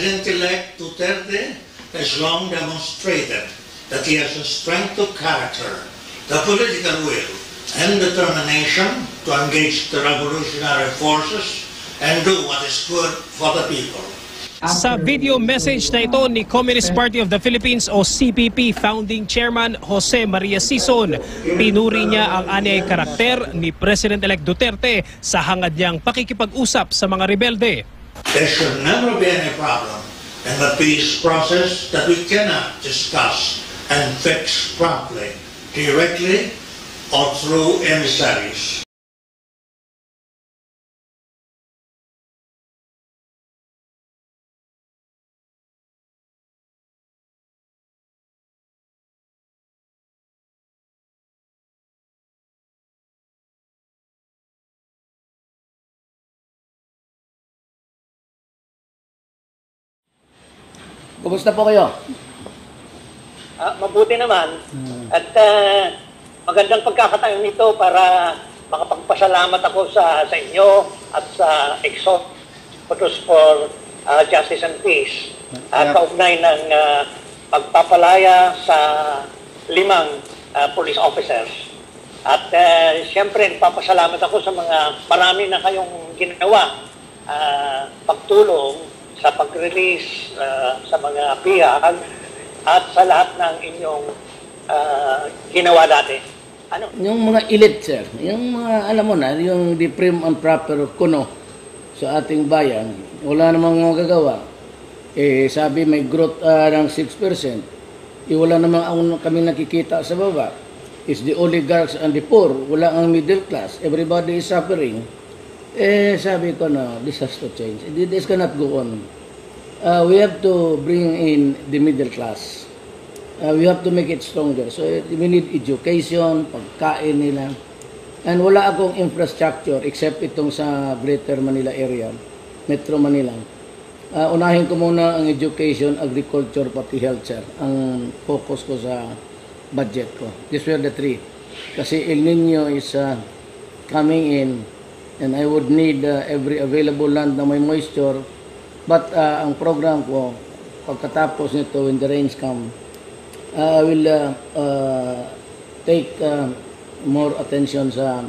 President-elect Duterte has long demonstrated that he has the strength of character, the political will, and determination to engage the revolutionary forces and do what is good for the people. Sa video message na ito ni Communist Party of the Philippines o CPP Founding Chairman Jose Maria Sison, pinuri niya ang anyay karakter ni President-elect Duterte sa hangad niyang pakikipag-usap sa mga rebelde. There should never be any problem in the peace process that we cannot discuss and fix promptly, directly or through emissaries. Kumusta po kayo? Mabuti naman. At magandang pagkakataon nito para makapagpasalamat ako sa inyo at sa Exodus for Justice and Peace. Kaugnay ng pagpapalaya sa 5 police officers. At siyempre, nagpapasalamat ako sa mga marami na kayong ginawa pagtulong sa pag-release sa mga pihag at sa lahat ng inyong ginawa dati. Ano? Yung mga elite, sir, yung mga, alam mo na, yung the prim and proper kuno sa ating bayan, wala namang magagawa. Sabi may growth ng 6%, wala namang kami nakikita sa baba. It's the oligarchs and the poor, wala ang middle class, everybody is suffering. Sabi ko na, this has to change. This cannot go on. We have to bring in the middle class. We have to make it stronger. So we need education, pagkain nila. And wala akong infrastructure except itong sa Greater Manila area, Metro Manila. Unahin ko muna ang education, agriculture, pati health, sir. Ang focus ko sa budget ko. These were the 3. Kasi El Nino is coming in. And I would need every available land na may moisture. But ang program ko, pagkatapos nito, when the rains come, I will take more attention sa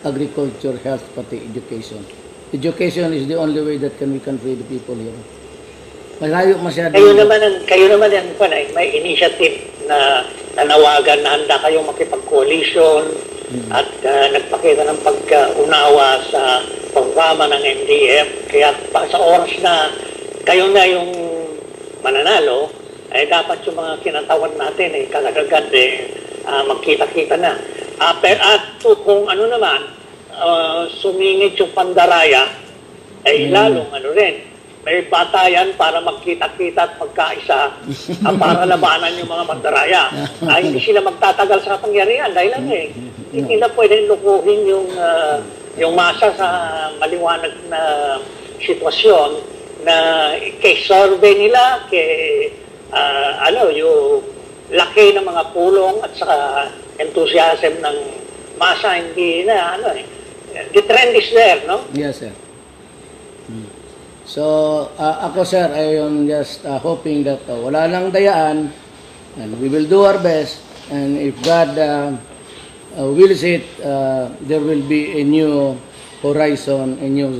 agriculture, health, pati education. Education is the only way that we can free the people here. Malayo masyado. Kayo naman yan, may initiative na nanawagan na handa kayong makipag-coalition at nagpakita ng pag-unawa sa programa ng MDF. Kaya sa oras na kayo na yung mananalo, dapat yung mga kinatawan natin kagad magkita-kita na. At kung ano naman, sumingit yung pandaraya, lalong ano rin. May batayan para magkita-kita at magkaisa para labanan yung mga mandaraya. Hindi sila magtatagal sa kapangyarihan dahil hindi na pwedeng lukuhin yung masa sa maliwanag na sitwasyon na kay survey nila, kay yung laki ng mga pulong at saka enthusiasm ng masa, hindi na the trend is there, no? Yes, sir. So, ako, sir, I am just hoping that wala lang dayaan and we will do our best, and if God wills it, there will be a new horizon, a new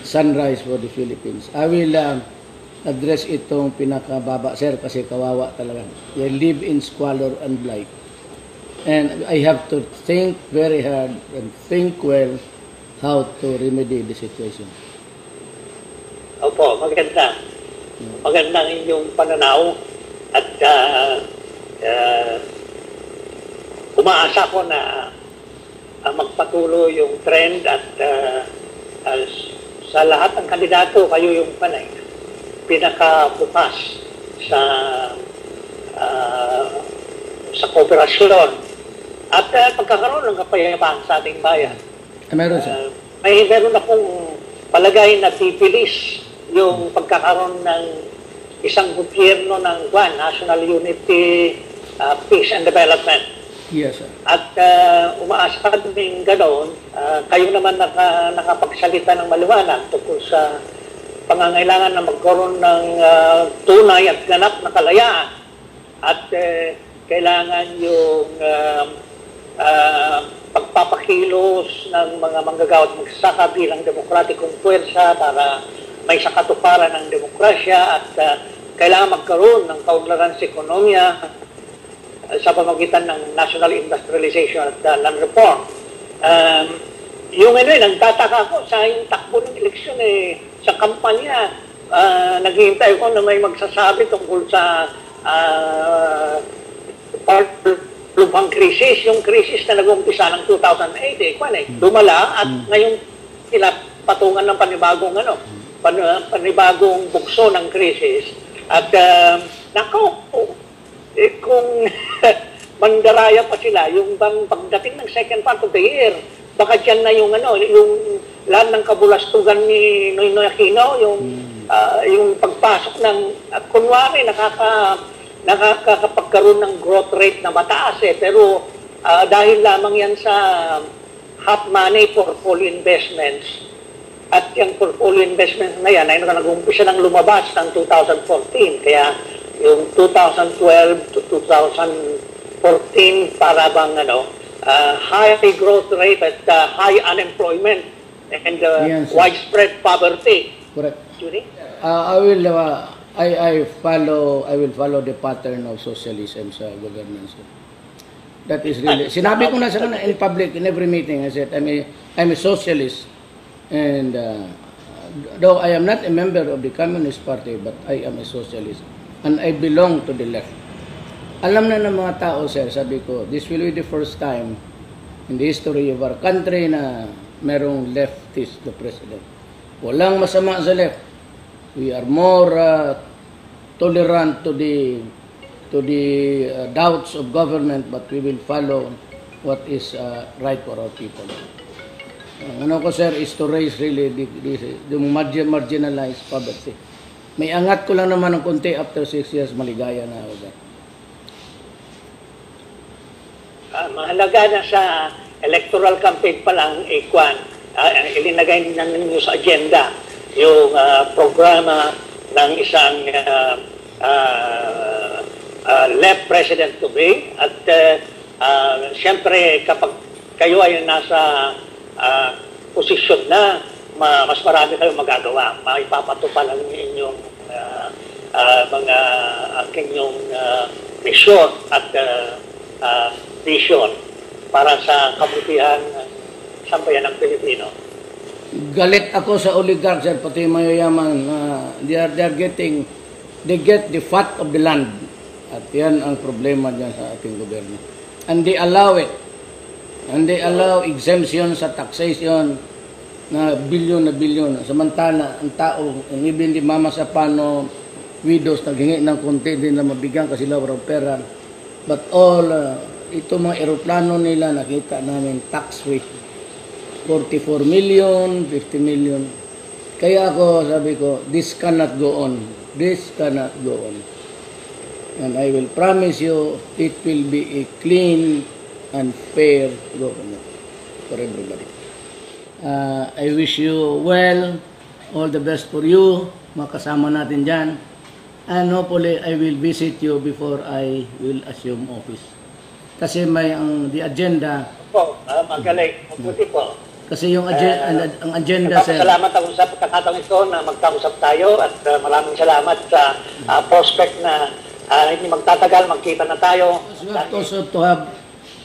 sunrise for the Philippines. I will address itong pinakababa, sir, kasi kawawa talaga. They live in squalor and blight. And I have to think very hard and think well how to remedy the situation. Opo, maganda. Maganda ang inyong pananaw at umaasa ko na magpatuloy yung trend at sa lahat ng kandidato, kayo yung pinakabukas sa kooperasyon at pagkakaroon ng kapayapaan sa ating bayan. Meron, sir. Meron akong palagay na pipilis yung pagkakaroon ng isang gobyerno ng National Unity, Peace and Development. Yes, sir. At umaasa ka din ganoon, kayo naman nakapagsalita ng maliwanag tungkol sa pangangailangan na magkaroon ng tunay at ganap na kalayaan at kailangan yung pagpapakilos ng mga manggagawa at magsasaka bilang demokratikong puwersa para may sakatuparan ng demokrasya at kailangan magkaroon ng kaunlaran sa ekonomiya sa pamamagitan ng national industrialization at land reform. Yung nagtataka ko sa yung takbo ng eleksyon sa kampanya, naghihintay ko na may magsasabi tungkol sa lubhang krisis, yung krisis na nag-umpisa ng 2008, dumala at ngayon sila patungan ng panibagong bukso ng krisis. At kung mandaraya pa sila, yung pagdating ng second part of the year, baka dyan na yung lahat ng kabulastugan ni Noynoy Aquino, yung pagpasok ng, kunwari nakakapagkaroon ng growth rate na mataas pero dahil lamang yan sa hot money portfolio investments. At yung portfolio investments na yan ay nag-umpisa ng lumabas ng 2014. Kaya yung 2012 to 2014 para bang high growth rate at high unemployment and yes, widespread poverty. Correct. Judy? I will follow the pattern of socialism sa governance. That is really, sinabi ko na sa kanila in public, in every meeting, I said, I'm a socialist. And though I am not a member of the Communist Party, but I am a socialist. And I belong to the left. Alam na ng mga tao, sir, sabi ko, this will be the first time in the history of our country na merong leftist the president. Walang masama sa left. We are more tolerant to the doubts of government, but we will follow what is right for our people. Ano ko, sir, is to raise really the marginalized poverty. May angat ko lang naman ng konti after 6 years, maligaya na ako, sir. Mahalaga na sa electoral campaign pa lang, ilinagay na ninyo sa agenda yung programa ng isang left president to be. At siyempre, kapag kayo ay nasa posisyon na, mas marami kayong magagawa. Maipapatupad ang inyong inyong mission at vision para sa kabutihan ng sambayan ng Pilipino. Galit ako sa oligarchs, sir, pati mayayaman. They get the fat of the land. At yan ang problema dyan sa ating gobyerno. And they allow it. And they allow exemption sa taxation na bilyon. Samantala, ang tao, ang ibig di mama sa pano, widows, naghingi ng konti din na mabigyan kasi sila walang pera. But all, ito mga eroplano nila, nakita namin tax-free. 44 million, 50 million. Kaya ako, sabi ko, this cannot go on. This cannot go on. And I will promise you, it will be a clean and fair government for everybody. I wish you well, all the best for you, makasama natin dyan. And hopefully, I will visit you before I will assume office. Kasi may the agenda. Magaling, mabuti po. Kasi yung ang agenda, sir. Salamat ako sa pagkakataon ito na magkausap tayo at maraming salamat sa prospect na hindi magtatagal, magkita na tayo. Also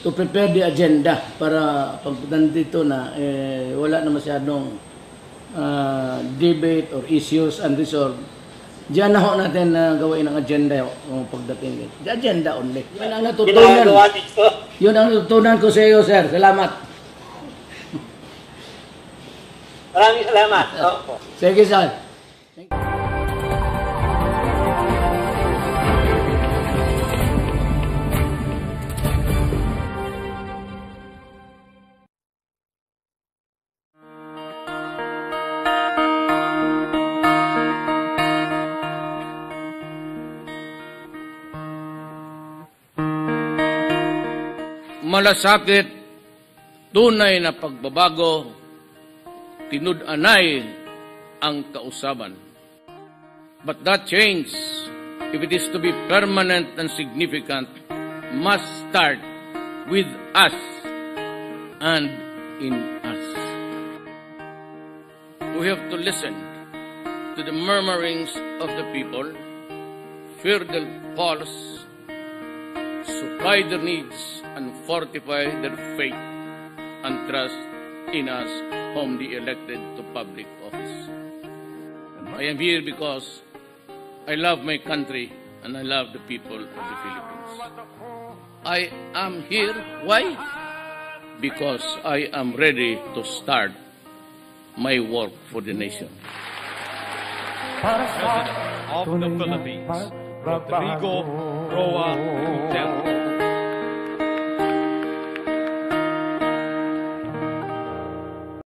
to prepare the agenda para pag nandito na, wala na masyadong debate or issues unresolved. Diyan na ho natin gawain ang agenda pagdating. The agenda only. Yun ang natutunan. Yun ang natutunan ko sa iyo, sir. Salamat. Maraming salamat. Sige, sir. Thank you. Malasakit, tunay na pagbabago, tinud-anay ang kausaban. But that change, if it is to be permanent and significant, must start with us and in us. We have to listen to the murmurings of the people, fear their pulse, supply their needs, and fortify their faith and trust in us, whom they elected to public office. I am here because I love my country and I love the people of the Philippines. I am here, why? Because I am ready to start my work for the nation. President of the Philippines, Rodrigo Roa Duterte.